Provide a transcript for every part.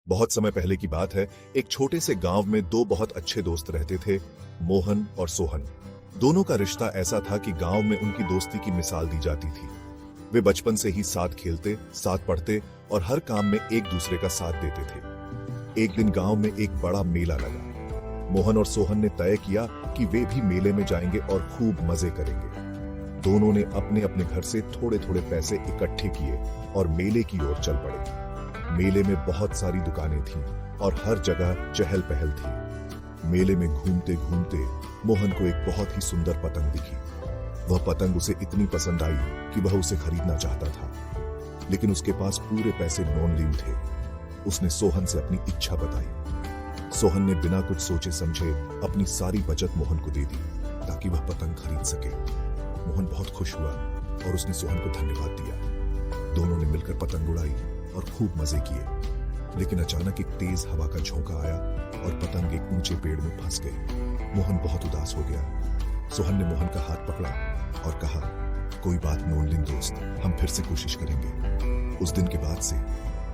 बहुत समय पहले की बात है। एक छोटे से गांव में दो बहुत अच्छे दोस्त रहते थे, मोहन और सोहन। दोनों का रिश्ता ऐसा था कि गांव में उनकी दोस्ती की मिसाल दी जाती थी। वे बचपन से ही साथ खेलते, साथ पढ़ते और हर काम में एक दूसरे का साथ देते थे। एक दिन गांव में एक बड़ा मेला लगा। मोहन और सोहन ने तय किया कि वे भी मेले में जाएंगे और खूब मजे करेंगे। दोनों ने अपने अपने घर से थोड़े थोड़े पैसे इकट्ठे किए और मेले की ओर चल पड़े। मेले में बहुत सारी दुकानें थीं और हर जगह चहल पहल थी। मेले में घूमते घूमते मोहन को एक बहुत ही सुंदर पतंग दिखी। वह पतंग उसे इतनी पसंद आई कि वह उसे खरीदना चाहता था, लेकिन उसके पास पूरे पैसे नॉन लीव थे। उसने सोहन से अपनी इच्छा बताई। सोहन ने बिना कुछ सोचे समझे अपनी सारी बचत मोहन को दे दी ताकि वह पतंग खरीद सके। मोहन बहुत खुश हुआ और उसने सोहन को धन्यवाद दिया। दोनों ने मिलकर पतंग उड़ाई और खूब मजे किए, लेकिन अचानक एक तेज हवा का झोंका आया और पतंग एक ऊंचे पेड़ में फंस गई। मोहन बहुत उदास हो गया। सोहन ने मोहन का हाथ पकड़ा और कहा, कोई बात नॉनलिन दोस्त, हम फिर से कोशिश करेंगे। उस दिन के बाद से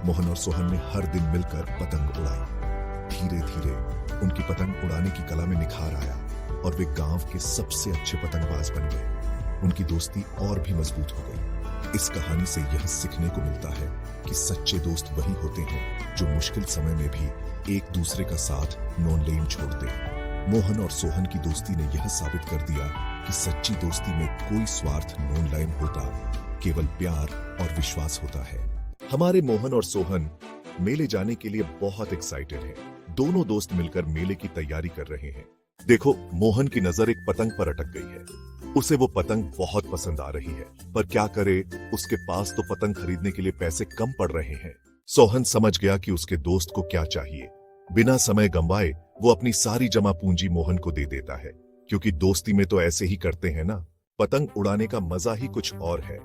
मोहन और सोहन ने हर दिन मिलकर पतंग उड़ाई। धीरे धीरे उनकी पतंग उड़ाने की कला में निखार आया और वे गांव के सबसे अच्छे पतंगबाज बन गए। उनकी दोस्ती और भी मजबूत हो गई। इस कहानी से यह सीखने को मिलता है कि सच्चे दोस्त वही होते हैं जो मुश्किल समय में भी एक दूसरे का साथ नॉन लेम छोड़ते हैं। मोहन और सोहन की दोस्ती ने यह साबित कर दिया कि सच्ची दोस्ती में कोई स्वार्थ नॉन लाइन होता, केवल प्यार और विश्वास होता है। हमारे मोहन और सोहन मेले जाने के लिए बहुत एक्साइटेड हैं। दोनों दोस्त मिलकर मेले की तैयारी कर रहे हैं। देखो, मोहन की नजर एक पतंग पर अटक गई है। उसे वो पतंग बहुत पसंद आ रही है, पर क्या करे, उसके पास तो पतंग खरीदने के लिए पैसे कम पड़ रहे हैं। सोहन समझ गया कि उसके दोस्त को क्या चाहिए। बिना समय गंवाए वो अपनी सारी जमा पूंजी मोहन को दे देता है, क्योंकि दोस्ती में तो ऐसे ही करते हैं ना। पतंग उड़ाने का मजा ही कुछ और है।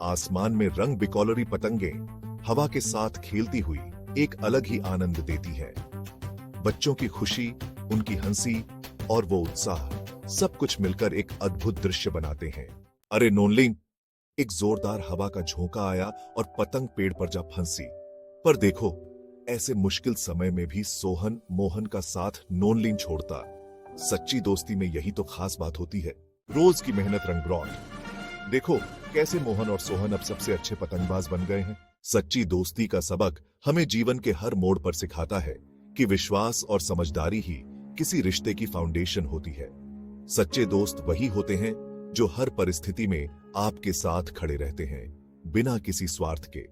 आसमान में रंग बिकॉलरी पतंगें हवा के साथ खेलती हुई एक अलग ही आनंद देती है। बच्चों की खुशी, उनकी हंसी और वो उत्साह, सब कुछ मिलकर एक अद्भुत दृश्य बनाते हैं। अरे नॉनलिन, एक जोरदार हवा का झोंका आया और पतंग पेड़ पर जा फंसी। पर देखो, ऐसे मुश्किल समय में भी सोहन मोहन का साथ नॉनलिन छोड़ता। सच्ची दोस्ती में यही तो खास बात होती है। रोज की मेहनत रंग ब्रॉड। देखो कैसे मोहन और सोहन अब सबसे अच्छे पतंगबाज बन गए हैं। सच्ची दोस्ती का सबक हमें जीवन के हर मोड़ पर सिखाता है कि विश्वास और समझदारी ही किसी रिश्ते की फाउंडेशन होती है। सच्चे दोस्त वही होते हैं जो हर परिस्थिति में आपके साथ खड़े रहते हैं, बिना किसी स्वार्थ के।